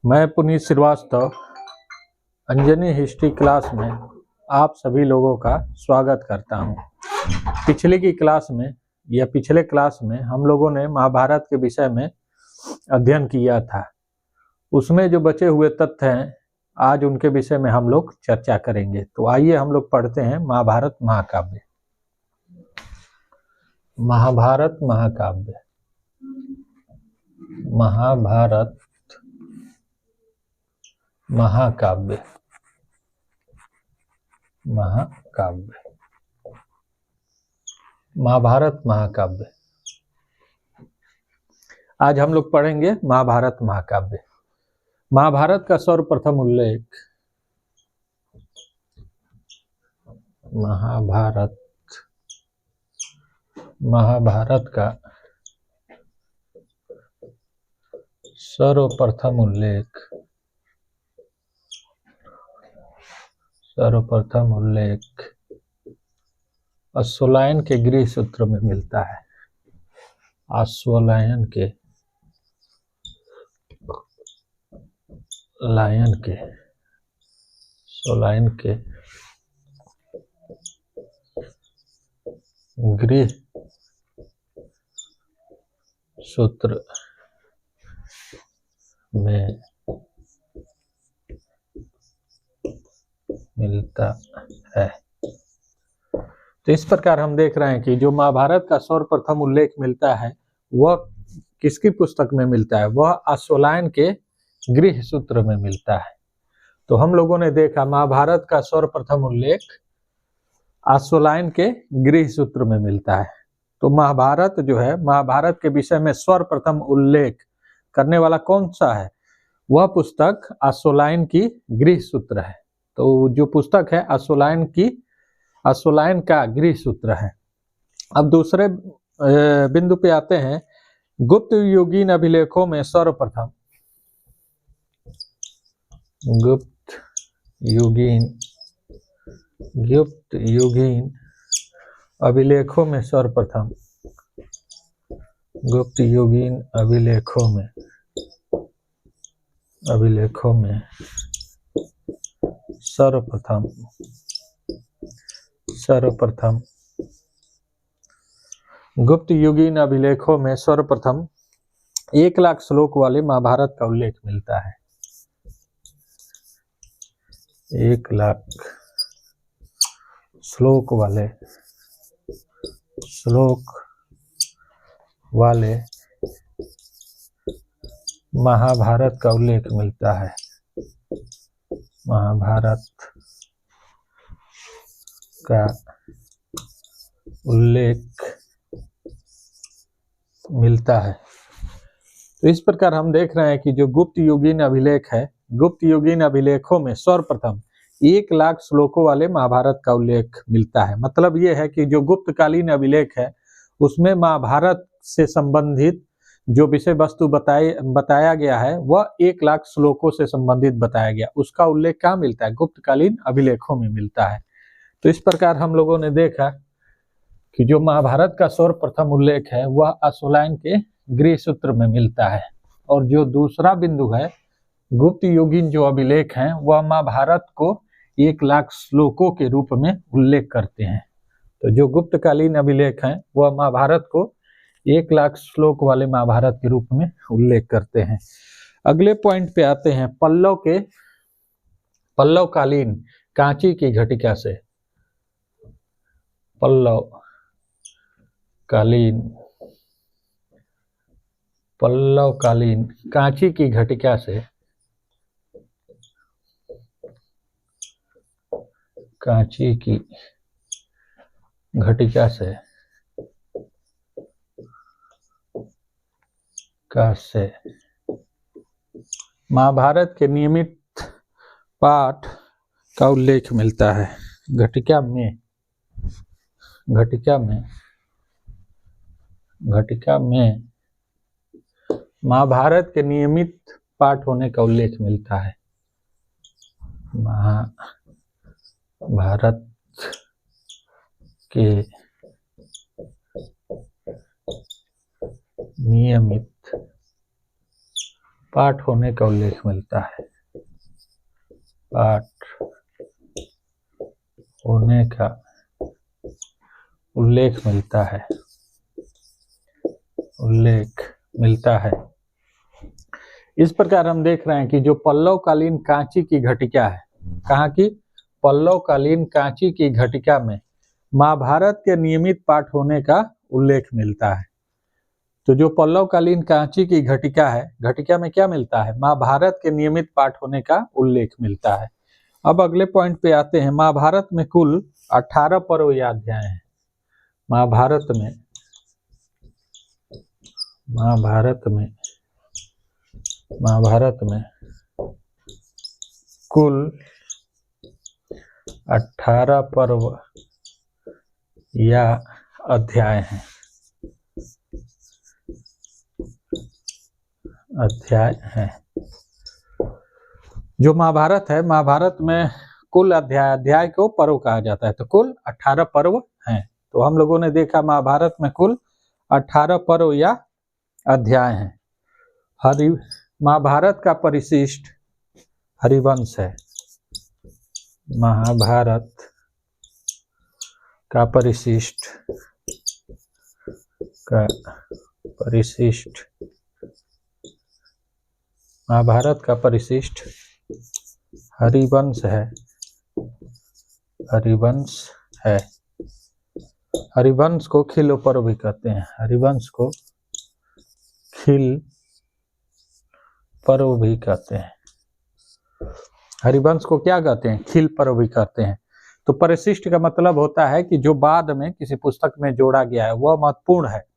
मैं Puneet Srivastava Anjani history class में आप सभी लोगों का स्वागत करता हूं। पिछले क्लास में हम लोगों ने महाभारत के विषय में अध्ययन किया था। उसमें जो बचे हुए तथ्य हैं आज उनके विषय में हम लोग चर्चा करेंगे। तो आइए हम लोग पढ़ते हैं महाभारत महाकाव्य। महाभारत महाकाव्य महाभारत महाकाव्य महाकाव्य महाभारत महाकाव्य। आज हम लोग पढ़ेंगे महाभारत महाकाव्य। महाभारत का सर्वप्रथम उल्लेख महाभारत का सर्वप्रथम उल्लेख अश्वलायन के गृह सूत्र में मिलता है। अश्वलायन के गृह सूत्र में मिलता है। तो इस प्रकार हम देख रहे हैं कि जो महाभारत का सर्वप्रथम उल्लेख मिलता है वह किसकी पुस्तक में मिलता है, वह अश्वलायन के गृह सूत्र में मिलता है। तो हम लोगों ने देखा महाभारत का सर्वप्रथम उल्लेख अश्वलायन के गृह सूत्र में मिलता है। तो महाभारत जो है, महाभारत के विषय में सर्वप्रथम उल्लेख करने वाला कौन सा है, वह पुस्तक अश्वलायन की गृह सूत्र है। तो जो पुस्तक है अश्वलायन का गृह सूत्र है। अब दूसरे बिंदु पे आते हैं। गुप्त युगीन अभिलेखों में सर्वप्रथम गुप्त युगीन अभिलेखों में सर्वप्रथम गुप्त युगीन अभिलेखों में सर्वप्रथम 1,00,000 श्लोक वाले महाभारत का उल्लेख मिलता है। 1,00,000 श्लोक वाले महाभारत का उल्लेख मिलता है। महाभारत का उल्लेख मिलता है। तो इस प्रकार हम देख रहे हैं कि जो गुप्त युगीन अभिलेख है, गुप्त युगीन अभिलेखों में सर्वप्रथम 1,00,000 श्लोकों वाले महाभारत का उल्लेख मिलता है। मतलब ये है कि जो गुप्तकालीन अभिलेख है उसमें महाभारत से संबंधित जो विषय वस्तु बताया गया है वह 1,00,000 श्लोकों से संबंधित बताया गया, उसका उल्लेख कहाँ मिलता है, गुप्तकालीन अभिलेखों में मिलता है। तो इस प्रकार हम लोगों ने देखा कि जो महाभारत का सर्वप्रथम उल्लेख है वह अश्वलायन के गृह सूत्र में मिलता है। और जो दूसरा बिंदु है, गुप्त युगीन जो अभिलेख हैं वह महाभारत को 1,00,000 श्लोकों के रूप में उल्लेख करते हैं। तो जो गुप्तकालीन अभिलेख हैं वह महाभारत को 1,00,000 श्लोक वाले महाभारत के रूप में उल्लेख करते हैं। अगले पॉइंट पे आते हैं। पल्लवकालीन कांची की घटिका से पल्लवकालीन कांची की घटिका से महाभारत के नियमित पाठ का उल्लेख मिलता है। घटिका में महाभारत के नियमित पाठ होने का उल्लेख मिलता है। महाभारत के नियमित पाठ होने का उल्लेख मिलता है, पाठ होने का उल्लेख मिलता है, उल्लेख मिलता है। इस प्रकार हम देख रहे हैं कि जो पल्लवकालीन कांची की घटिका है, कहाँ की? पल्लवकालीन कांची की घटिका में महाभारत के नियमित पाठ होने का उल्लेख मिलता है। तो जो पल्लवकालीन कांची की घटिका है, घटिका में क्या मिलता है? महाभारत के नियमित पाठ होने का उल्लेख मिलता है। अब अगले पॉइंट पे आते हैं। महाभारत में कुल 18 पर्व या अध्याय हैं। महाभारत में कुल 18 पर्व या अध्याय हैं, जो महाभारत है, महाभारत में कुल अध्याय को पर्व कहा जाता है। तो कुल 18 पर्व हैं। तो हम लोगों ने देखा महाभारत में कुल 18 पर्व या अध्याय हैं। महाभारत का परिशिष्ट हरिवंश है। महाभारत का परिशिष्ट महाभारत का परिशिष्ट हरिवंश है। हरिवंश को खिल पर्व भी कहते हैं। हरिवंश को खिल पर्व भी कहते हैं। हरिवंश को क्या कहते हैं? खिल पर्व भी कहते हैं। तो परिशिष्ट का मतलब होता है कि जो बाद में किसी पुस्तक में जोड़ा गया है, वह महत्वपूर्ण है,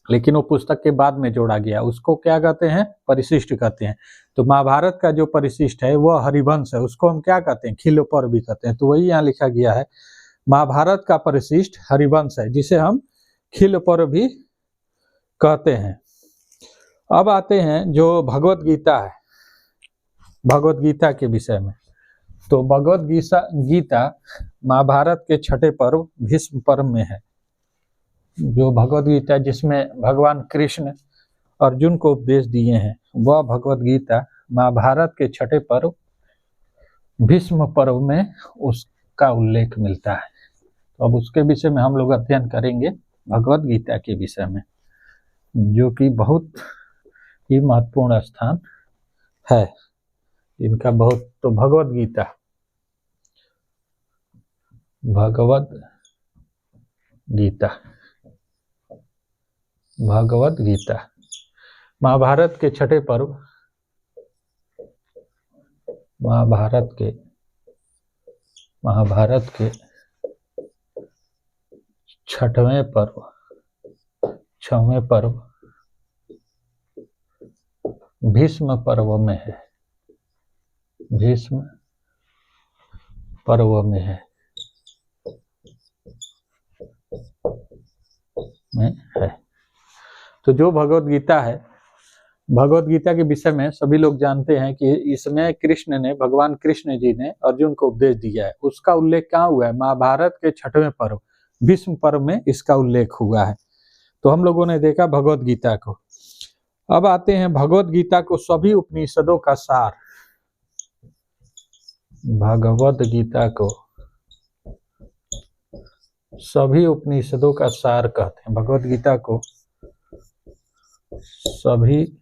लेकिन वो पुस्तक के बाद में जोड़ा गया, उसको क्या कहते हैं? परिशिष्ट कहते हैं। तो महाभारत का जो परिशिष्ट है वह हरिवंश है, उसको हम क्या कहते हैं? खिल पर्व भी कहते हैं। तो वही यहाँ लिखा गया है, महाभारत का परिशिष्ट हरिवंश है, जिसे हम खिल पर्व भी कहते हैं। अब आते हैं जो भगवत गीता है, भगवत गीता के विषय में। तो भगवत गीता महाभारत के छठे पर्व भीष्म पर्व में है। जो भगवत गीता जिसमें भगवान कृष्ण अर्जुन को उपदेश दिए हैं, वह भगवत गीता महाभारत के छठे पर्व भीष्म पर्व में उसका उल्लेख मिलता है। तो अब उसके विषय में हम लोग अध्ययन करेंगे, भगवत गीता के विषय में, जो कि बहुत ही महत्वपूर्ण स्थान है इनका। बहुत तो भगवत गीता महाभारत के छठे पर्व, महाभारत के छठवें पर्व भीष्म पर्व में है। भीष्म पर्व में है। तो जो भगवत गीता है, भगवत गीता के विषय में सभी लोग जानते हैं कि इसमें भगवान कृष्ण जी ने अर्जुन को उपदेश दिया है। उसका उल्लेख कहाँ हुआ है? महाभारत के छठवें पर्व भीष्म पर्व में इसका उल्लेख हुआ है। तो हम लोगों ने देखा भगवत गीता को। अब आते हैं भगवत गीता को सभी उपनिषदों का सार। भगवत गीता को सभी उपनिषदों का सार कहते हैं। भगवत गीता को सभी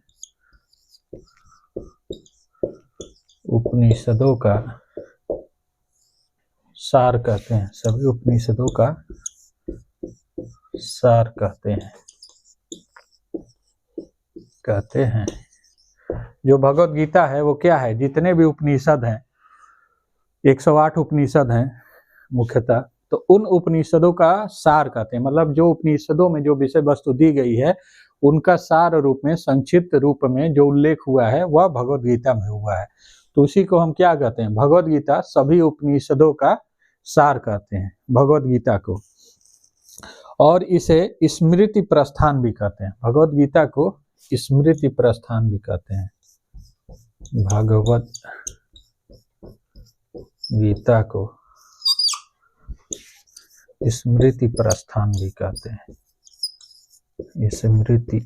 उपनिषदों का सार कहते हैं। सभी उपनिषदों का सार कहते हैं। जो भगवत गीता है वो क्या है? जितने भी उपनिषद हैं, 108 उपनिषद हैं मुख्यतः, तो उन उपनिषदों का सार कहते हैं। मतलब जो उपनिषदों में जो विषय वस्तु दी गई है, उनका सार रूप में, संक्षिप्त रूप में जो उल्लेख हुआ है वह भगवत गीता में हुआ है। तो उसी को हम क्या कहते हैं? भगवत गीता सभी उपनिषदों का सार कहते हैं भगवत गीता को। और इसे स्मृति प्रस्थान भी कहते हैं। भगवत गीता को स्मृति प्रस्थान भी कहते हैं। भगवत गीता को स्मृति प्रस्थान भी कहते हैं। स्मृति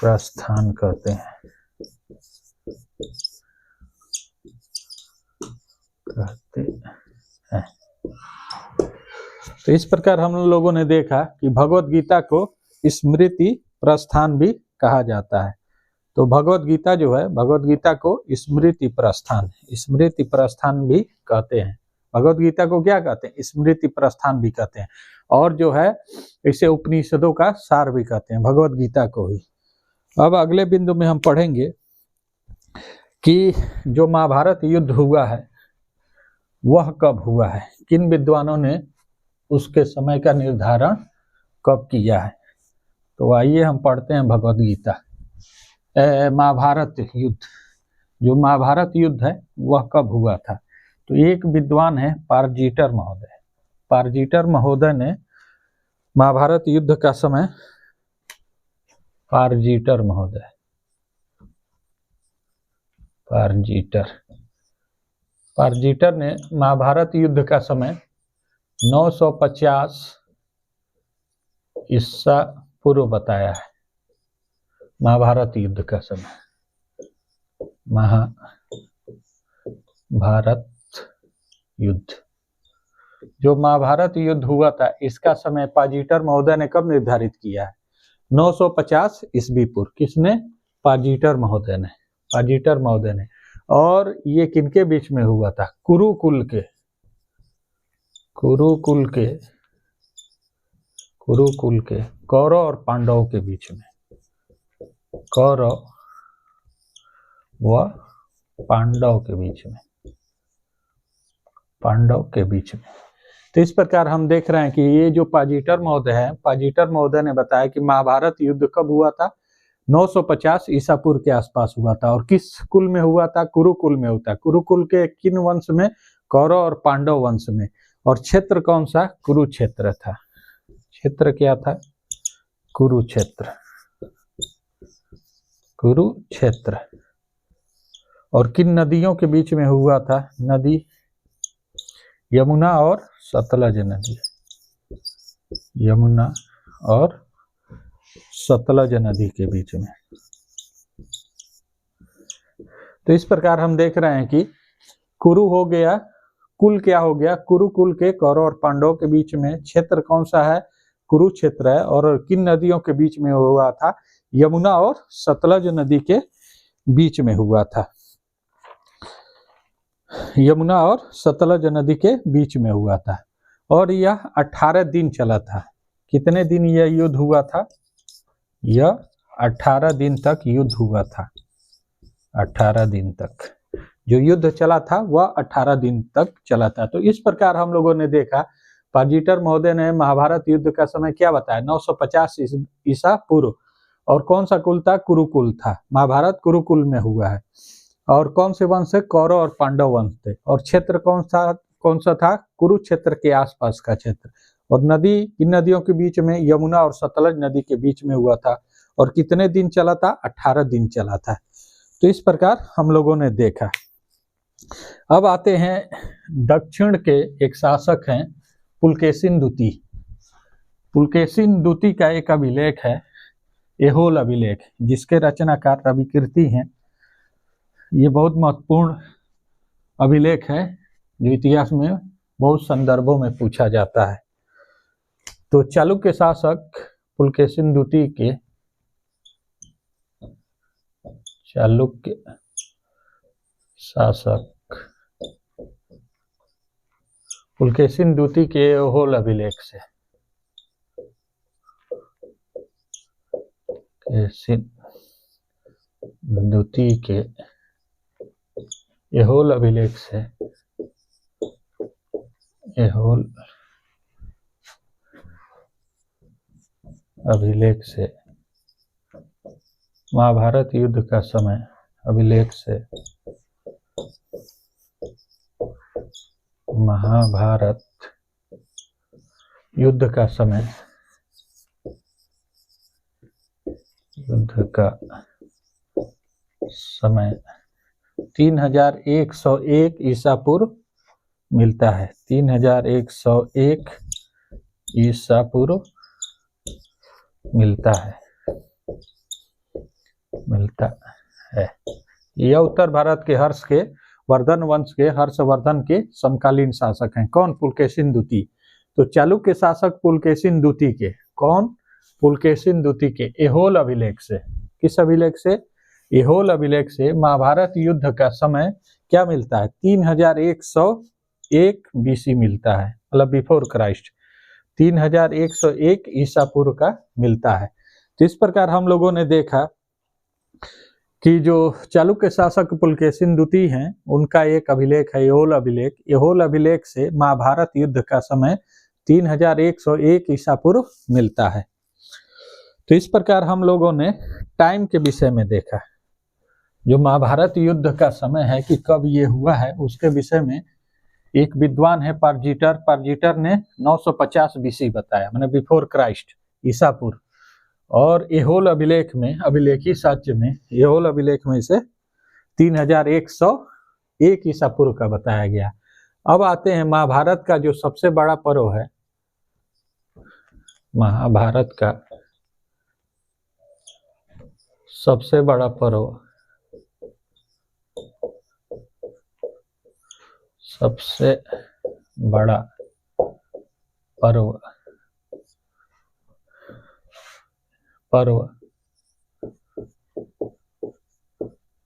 प्रस्थान कहते हैं। तो इस प्रकार हम लोगों ने देखा कि भगवत गीता को स्मृति प्रस्थान भी कहा जाता है। तो भगवत गीता जो है, भगवत गीता को स्मृति प्रस्थान भी कहते हैं। भगवत गीता को क्या कहते हैं? स्मृति प्रस्थान भी कहते हैं। और जो है इसे उपनिषदों का सार भी कहते हैं, भगवत गीता को ही। अब अगले बिंदु में हम पढ़ेंगे कि जो महाभारत युद्ध हुआ है वह कब हुआ है, किन विद्वानों ने उसके समय का निर्धारण कब किया है। तो आइए हम पढ़ते हैं भगवत गीता। महाभारत युद्ध, जो महाभारत युद्ध है वह कब हुआ था? तो एक विद्वान है पारजीटर महोदय। पारजीटर महोदय ने महाभारत युद्ध का समय, पारजीटर महोदय, पारजीटर ने महाभारत युद्ध का समय 950 ईसा पूर्व बताया है। महाभारत युद्ध का समय, महाभारत युद्ध, जो महाभारत युद्ध हुआ था इसका समय पारजीटर महोदय ने कब निर्धारित किया है? 950 ईस्वी पूर्व। किसने? पारजीटर महोदय ने। पारजीटर महोदय ने। और ये किनके बीच में हुआ था? कुरुकुल के कौरव और पांडवों के बीच में, कौरव व पांडव के बीच में। तो इस प्रकार हम देख रहे हैं कि ये जो पारजीटर महोदय है, पारजीटर महोदय ने बताया कि महाभारत युद्ध कब हुआ था? 950 ईसा पूर्व के आसपास हुआ था। और किस कुल में हुआ था? कुरुकुल में होता। कुरुकुल के किन वंश में? कौरव और पांडव वंश में। और क्षेत्र कौन सा? कुरुक्षेत्र था। क्षेत्र क्या था? कुरुक्षेत्र। और किन नदियों के बीच में हुआ था? नदी यमुना और सतलज नदी, यमुना और सतलज नदी के बीच में। तो इस प्रकार हम देख रहे हैं कि कुरु हो गया, कुल क्या हो गया? कुरुकुल के कौरव और पांडवों के बीच में। क्षेत्र कौन सा है? कुरुक्षेत्र है। और किन नदियों के बीच में हुआ था? यमुना और सतलज नदी के बीच में हुआ था। यमुना और सतलज नदी के बीच में हुआ था। और यह 18 दिन चला था। कितने दिन यह युद्ध हुआ था? यह 18 दिन तक युद्ध हुआ था। 18 दिन तक जो युद्ध चला था वह 18 दिन तक चला था। तो इस प्रकार हम लोगों ने देखा, पारजीटर महोदय ने महाभारत युद्ध का समय क्या बताया? 950 ईसा पूर्व। और कौन सा कुल था? कुरुकुल था। महाभारत कुरुकुल में हुआ है। और कौन से वंश है? कौरव और पांडव वंश थे। और क्षेत्र कौन सा था? कुरुक्षेत्र के आसपास का क्षेत्र। और नदी, किन नदियों के बीच में? यमुना और सतलज नदी के बीच में हुआ था। और कितने दिन चला था? 18 दिन चला था। तो इस प्रकार हम लोगों ने देखा। अब आते हैं दक्षिण के एक शासक हैं पुलकेशिन द्वितीय। पुलकेशिन द्वितीय का एक अभिलेख है, एहोल अभिलेख, जिसके रचनाकार रविकीर्ति हैं। ये बहुत महत्वपूर्ण अभिलेख है जो इतिहास में बहुत संदर्भों में पूछा जाता है। तो चालुक्य शासक पुलकेशिन द्वितीय के, चालुक्य शासक पुलकेशिन द्वितीय के एहोल अभिलेख से, पुलकेशिन द्वितीय के एहोल अभिलेख से, एहोल अभिलेख से महाभारत युद्ध का समय, अभिलेख से महाभारत युद्ध का समय, युद्ध का समय 3101 ईसा पूर्व मिलता है। 3101 ईसा पूर्व मिलता है। मिलता है। यह उत्तर भारत के हर्ष के वर्धन वंश के हर्षवर्धन के समकालीन शासक हैं। कौन? पुलकेशिन द्वितीय। तो चालुक्य शासक पुलकेशिन द्वितीय के, कौन? पुलकेशिन द्वितीय के एहोल अभिलेख से, किस अभिलेख से? एहोल अभिलेख से महाभारत युद्ध का समय क्या मिलता है? 3101 बीसी मिलता है, मतलब बिफोर क्राइस्ट 3101 ईसा पूर्व का मिलता है। तो इस प्रकार हम लोगों ने देखा कि जो चालुक्य शासक पुलकेशिन द्वितीय हैं, उनका एक अभिलेख है एहोल अभिलेख। एहोल अभिलेख से महाभारत युद्ध का समय 3101 ईसा पूर्व मिलता है। तो इस प्रकार हम लोगों ने टाइम के विषय में देखा, जो महाभारत युद्ध का समय है कि कब ये हुआ है, उसके विषय में एक विद्वान है पारजीटर ने 950 बीसी बताया, मैंने बिफोर क्राइस्ट ईसा पूर्व। और एहोल अभिलेख में, अभिलेखी साक्ष्य में, एहोल अभिलेख में इसे 3101 ईसा पूर्व का बताया गया। अब आते हैं महाभारत का जो सबसे बड़ा पर्व है, महाभारत का सबसे बड़ा पर्व, सबसे बड़ा पर्व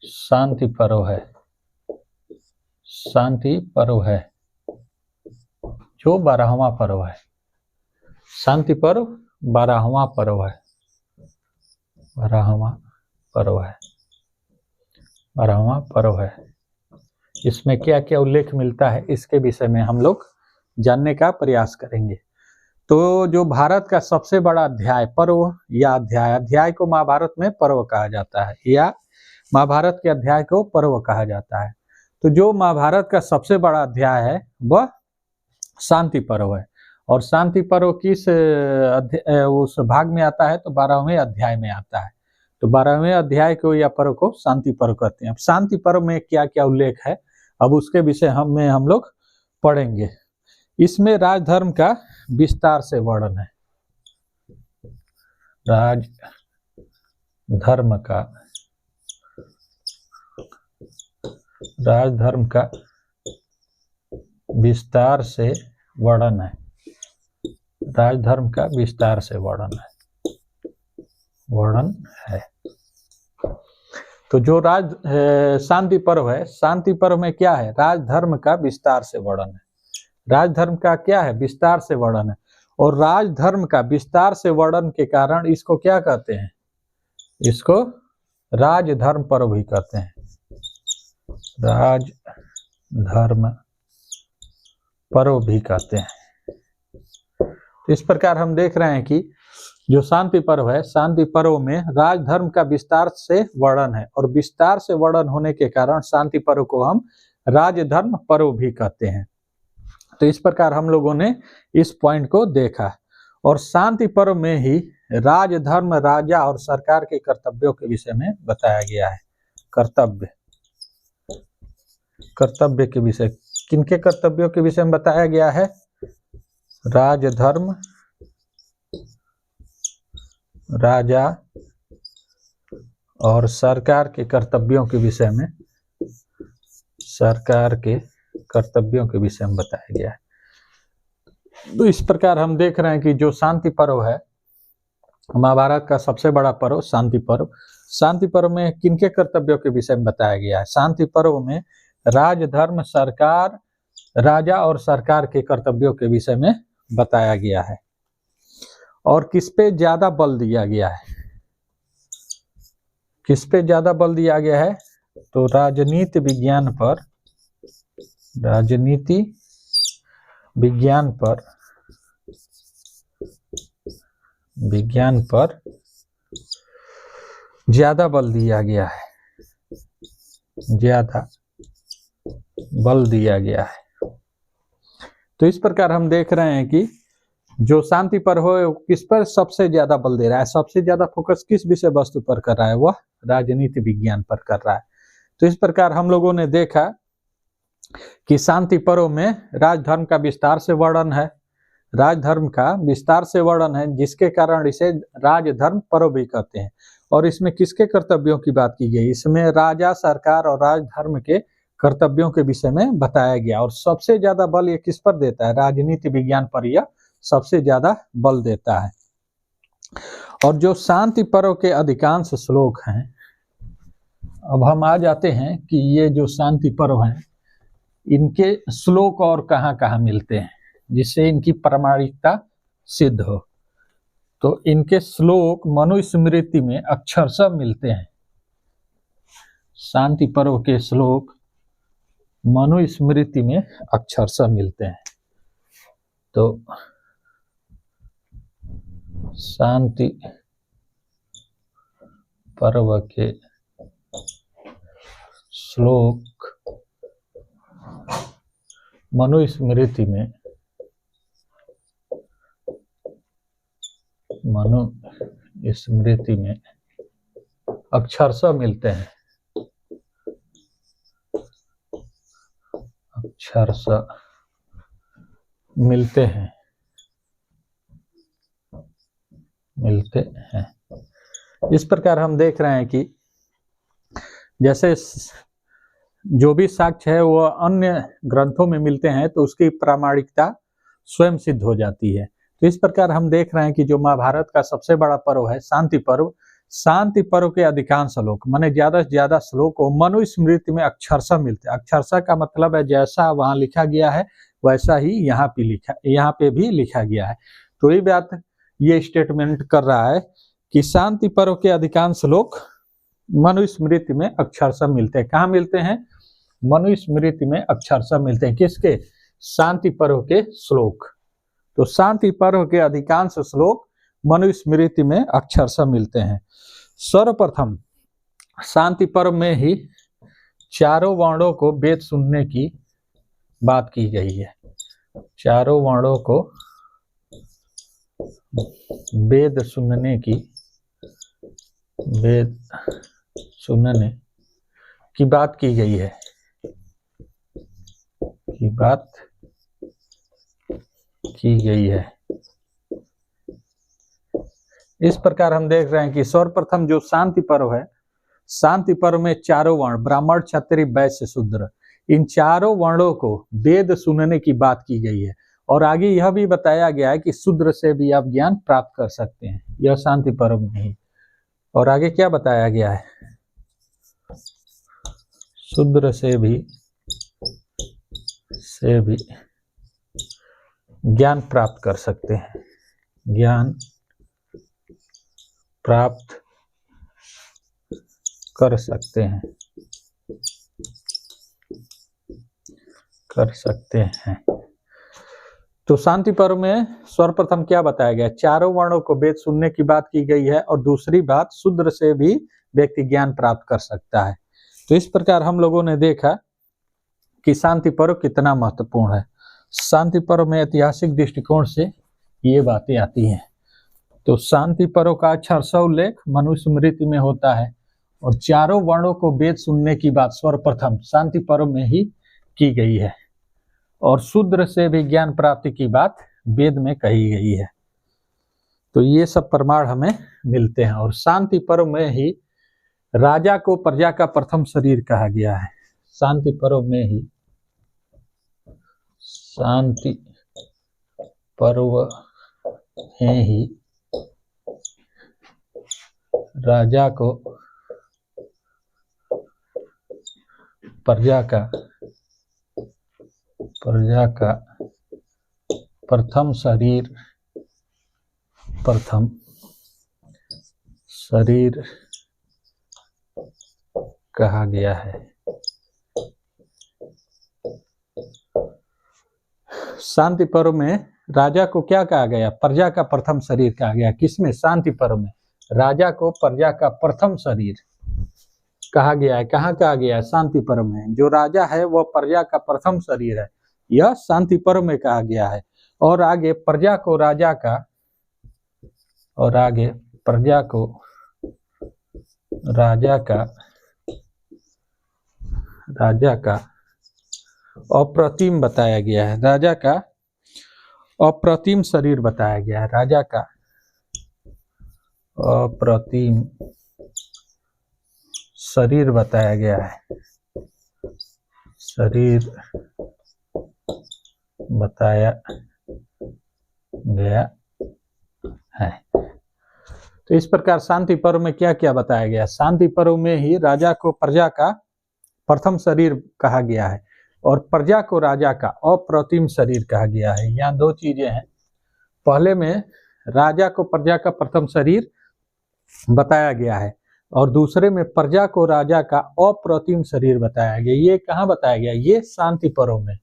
शांति पर्व है। शांति पर्व है, जो 12वां पर्व है। शांति पर्व 12वां पर्व है, 12वां पर्व है, 12वां पर्व है। इसमें क्या क्या उल्लेख मिलता है, इसके विषय में हम लोग जानने का प्रयास करेंगे। तो जो भारत का सबसे बड़ा अध्याय, पर्व या अध्याय को महाभारत में पर्व कहा जाता है, या महाभारत के अध्याय को पर्व कहा जाता है। तो जो महाभारत का सबसे बड़ा अध्याय है वह शांति पर्व है। और शांति पर्व किस उस भाग में आता है? तो 12वें अध्याय में आता है। तो 12वें अध्याय को या पर्व को शांति पर्व कहते हैं। अब शांति पर्व में क्या क्या उल्लेख है, अब उसके विषय हम लोग पढ़ेंगे। इसमें राजधर्म का विस्तार से वर्णन है। राजधर्म का विस्तार से वर्णन है। राजधर्म का विस्तार से वर्णन है। तो जो शांति पर्व है, शांति पर्व में क्या है? राजधर्म का विस्तार से वर्णन है। राजधर्म का क्या है? विस्तार से वर्णन है। और राजधर्म का विस्तार से वर्णन के कारण इसको क्या कहते हैं? इसको राजधर्म पर्व भी कहते हैं। राजधर्म पर्व भी कहते हैं। तो इस प्रकार हम देख रहे हैं कि जो शांति पर्व है, शांति पर्व में राजधर्म का विस्तार से वर्णन है, और विस्तार से वर्णन होने के कारण शांति पर्व को हम राजधर्म पर्व भी कहते हैं। तो इस प्रकार हम लोगों ने इस पॉइंट को देखा। और शांति पर्व में ही राजधर्म, राजा और सरकार के कर्तव्यों के विषय में बताया गया है। कर्तव्य के विषय, किनके कर्तव्यों के विषय में बताया गया है? राजधर्म, राजा और सरकार के कर्तव्यों के विषय में, सरकार के कर्तव्यों के विषय में बताया गया है। तो इस प्रकार हम देख रहे हैं कि जो शांति पर्व है, महाभारत का सबसे बड़ा पर्व शांति पर्व। शांति पर्व में किनके कर्तव्यों के विषय में बताया गया है? शांति पर्व में राजधर्म, सरकार, राजा और सरकार के कर्तव्यों के विषय में बताया गया है। और किस पे ज्यादा बल दिया गया है? किस पे ज्यादा बल दिया गया है? तो राजनीति विज्ञान पर, राजनीति विज्ञान पर ज्यादा बल दिया गया है। ज्यादा बल दिया गया है। तो इस प्रकार हम देख रहे हैं कि जो शांति पर्व है किस पर सबसे ज्यादा बल दे रहा है, सबसे ज्यादा फोकस किस विषय वस्तु पर कर रहा है? वह राजनीति विज्ञान पर कर रहा है। तो इस प्रकार हम लोगों ने देखा कि शांति पर्व में राजधर्म का विस्तार से वर्णन है, राजधर्म का विस्तार से वर्णन है, जिसके कारण इसे राजधर्म पर्व भी कहते हैं। और इसमें किसके कर्तव्यों की बात की गई? इसमें राजा, सरकार और राजधर्म के कर्तव्यों के विषय में बताया गया। और सबसे ज्यादा बल ये किस पर देता है? राजनीति विज्ञान पर यह सबसे ज्यादा बल देता है। और जो शांति पर्व के अधिकांश श्लोक हैं, अब हम आ जाते हैं कि ये जो शांति पर्व हैं इनके श्लोक और कहाँ कहाँ मिलते हैं जिससे इनकी प्रामाणिकता सिद्ध हो। तो इनके श्लोक मनुस्मृति में अक्षरशः मिलते हैं। शांति पर्व के श्लोक मनुस्मृति में अक्षरशः मिलते हैं। तो शांति पर्व के श्लोक मनुस्मृति में अक्षरशः मिलते हैं। अक्षरशः मिलते हैं। इस प्रकार हम देख रहे हैं कि जैसे जो भी साक्ष्य है वो अन्य ग्रंथों में मिलते हैं तो उसकी प्रामाणिकता स्वयं सिद्ध हो जाती है। तो इस प्रकार हम देख रहे हैं कि जो महाभारत का सबसे बड़ा पर्व है शांति पर्व, शांति पर्व के अधिकांश श्लोक माने ज्यादा से ज्यादा श्लोक मनुस्मृति में अक्षरशः मिलते हैं। अक्षरशः का मतलब है जैसा वहां लिखा गया है वैसा ही यहाँ पे भी लिखा गया है। तो ये बात ये स्टेटमेंट कर रहा है कि शांति पर्व के अधिकांश श्लोक मनुस्मृति में अक्षरशः मिलते हैं। कहाँ मिलते हैं? मनुस्मृति में अक्षरशः मिलते हैं। किसके? शांति पर्व के श्लोक। तो शांति पर्व के अधिकांश श्लोक मनुस्मृति में अक्षरशः मिलते हैं। सर्वप्रथम शांति पर्व में ही चारों वर्णों को वेद सुनने की बात की गई है। चारों वर्णों को वेद सुनने की बात की गई है। इस प्रकार हम देख रहे हैं कि सर्वप्रथम जो शांति पर्व है, शांति पर्व में चारों वर्ण ब्राह्मण, क्षत्रिय, वैश्य, शूद्र इन चारों वर्णों को वेद सुनने की बात की गई है। और आगे यह भी बताया गया है कि शूद्र से भी आप ज्ञान प्राप्त कर सकते हैं, यह शांति पर्व में ही। और आगे क्या बताया गया है? शूद्र से भी ज्ञान प्राप्त कर सकते हैं। ज्ञान प्राप्त कर सकते हैं। तो शांति पर्व में सर्वप्रथम क्या बताया गया? चारों वर्णों को वेद सुनने की बात की गई है। और दूसरी बात, शूद्र से भी व्यक्ति ज्ञान प्राप्त कर सकता है। तो इस प्रकार हम लोगों ने देखा कि शांति पर्व कितना महत्वपूर्ण है। शांति पर्व में ऐतिहासिक दृष्टिकोण से ये बातें आती हैं। तो शांति पर्व का अक्षरशः उल्लेख मनुस्मृति में होता है और चारों वर्णों को वेद सुनने की बात सर्वप्रथम शांति पर्व में ही की गई है। और शूद्र से भी ज्ञान प्राप्ति की बात वेद में कही गई है। तो ये सब प्रमाण हमें मिलते हैं। और शांति पर्व में ही राजा को प्रजा का प्रथम शरीर कहा गया है। शांति पर्व में ही राजा को प्रजा का प्रथम शरीर कहा गया है। शांति पर्व में राजा को क्या कहा गया? प्रजा का प्रथम शरीर कहा गया। किसमें? शांति पर्व में राजा को प्रजा का प्रथम शरीर कहा गया है। कहाँ कहा गया है? शांति पर्व में। जो राजा है वह प्रजा का प्रथम शरीर है, यह शांति पर्व में कहा गया है। और आगे प्रजा को राजा का अप्रतिम बताया गया है। राजा का अप्रतिम शरीर बताया गया है। राजा का अप्रतिम शरीर बताया गया है, शरीर बताया गया है। तो इस प्रकार शांति पर्व में क्या क्या बताया गया? शांति पर्व में ही राजा को प्रजा का प्रथम शरीर कहा गया है और प्रजा को राजा का अप्रतिम शरीर कहा गया है। यहाँ दो चीजें हैं, पहले में राजा को प्रजा का प्रथम शरीर बताया गया है और दूसरे में प्रजा को राजा का अप्रतिम शरीर बताया गया। ये कहाँ बताया गया? ये शांति पर्व में।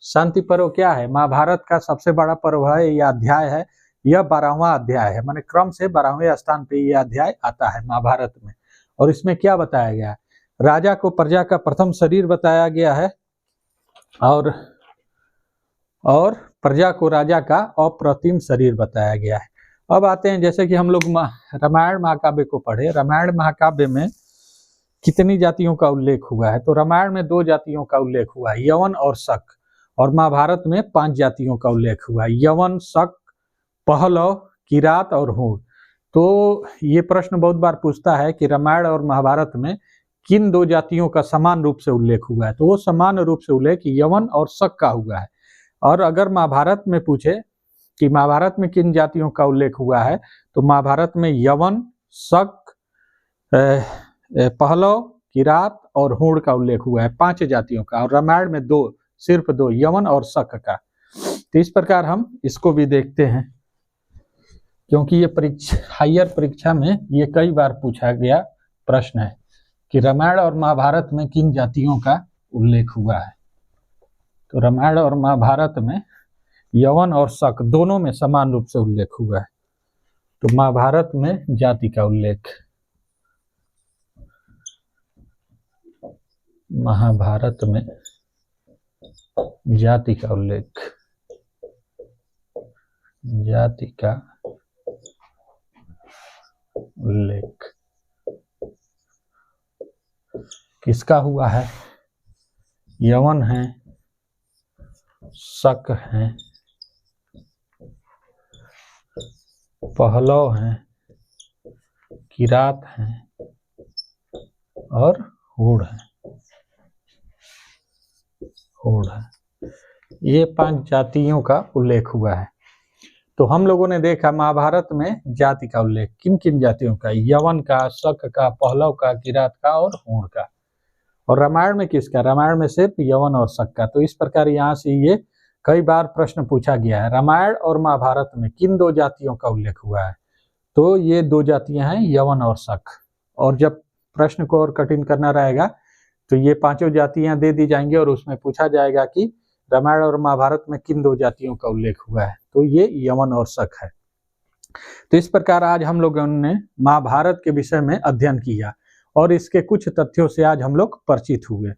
शांति पर्व क्या है? महाभारत का सबसे बड़ा पर्व है, यह अध्याय है, यह 12वां अध्याय है, माने क्रम से 12वें स्थान पे यह अध्याय आता है महाभारत में। और इसमें क्या बताया गया है? राजा को प्रजा का प्रथम शरीर बताया गया है और प्रजा को राजा का अप्रतिम शरीर बताया गया है। अब आते हैं, जैसे कि हम लोग रामायण महाकाव्य को पढ़े, रामायण महाकाव्य में कितनी जातियों का उल्लेख हुआ है? तो रामायण में 2 जातियों का उल्लेख हुआ है, यवन और शक, और महाभारत में 5 जातियों का उल्लेख हुआ है, यवन, शक, पहलव, किरात और हूण। तो ये प्रश्न बहुत बार पूछता है कि रामायण और महाभारत में किन 2 जातियों का समान रूप से उल्लेख हुआ है? तो वो समान रूप से उल्लेख यवन और शक का हुआ है। और अगर महाभारत में पूछे कि महाभारत में किन जातियों का उल्लेख हुआ है, तो महाभारत में यवन, शक, पहलव, किरात और हूण का उल्लेख हुआ है, 5 जातियों का, और रामायण में 2, सिर्फ 2, यवन और शक का। तो इस प्रकार हम इसको भी देखते हैं, क्योंकि ये हायर परीक्षा में ये कई बार पूछा गया प्रश्न है कि रामायण और महाभारत में किन जातियों का उल्लेख हुआ है। तो रामायण और महाभारत में यवन और शक दोनों में समान रूप से उल्लेख हुआ है। तो महाभारत में जाति का उल्लेख, महाभारत में जाति का उल्लेख, जाति का उल्लेख किसका हुआ है? यवन है, शक है, पहलव है, किरात है और हूण है। ये 5 जातियों का उल्लेख हुआ है। तो हम लोगों ने देखा महाभारत में जाति का उल्लेख किन किन जातियों का? यवन का, शक का, पहलव का, किरात का और हूण का। और रामायण में किसका? रामायण में सिर्फ यवन और शक का। तो इस प्रकार यहाँ से ये कई बार प्रश्न पूछा गया है, रामायण और महाभारत में किन 2 जातियों का उल्लेख हुआ है? तो ये 2 जातियां हैं, यवन और शक। और जब प्रश्न को और कठिन करना रहेगा तो ये 5 जातियां दे दी जाएंगी और उसमें पूछा जाएगा कि रामायण और महाभारत में किन 2 जातियों का उल्लेख हुआ है? तो ये यवन और शक है। तो इस प्रकार आज हम लोगों ने महाभारत के विषय में अध्ययन किया और इसके कुछ तथ्यों से आज हम लोग परिचित हुए।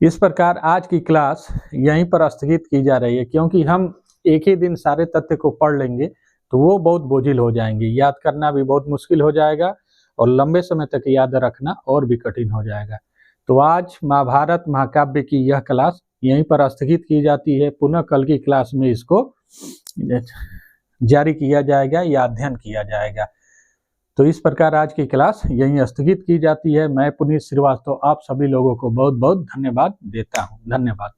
इस प्रकार आज की क्लास यहीं पर स्थगित की जा रही है, क्योंकि हम एक ही दिन सारे तथ्य को पढ़ लेंगे तो वो बहुत बोझिल हो जाएंगे, याद करना भी बहुत मुश्किल हो जाएगा और लंबे समय तक याद रखना और भी कठिन हो जाएगा। तो आज महाभारत महाकाव्य की यह क्लास यहीं पर स्थगित की जाती है। पुनः कल की क्लास में इसको जारी किया जाएगा या अध्ययन किया जाएगा। तो इस प्रकार आज की क्लास यहीं स्थगित की जाती है। मैं पुनीत श्रीवास्तव आप सभी लोगों को बहुत बहुत धन्यवाद देता हूँ। धन्यवाद।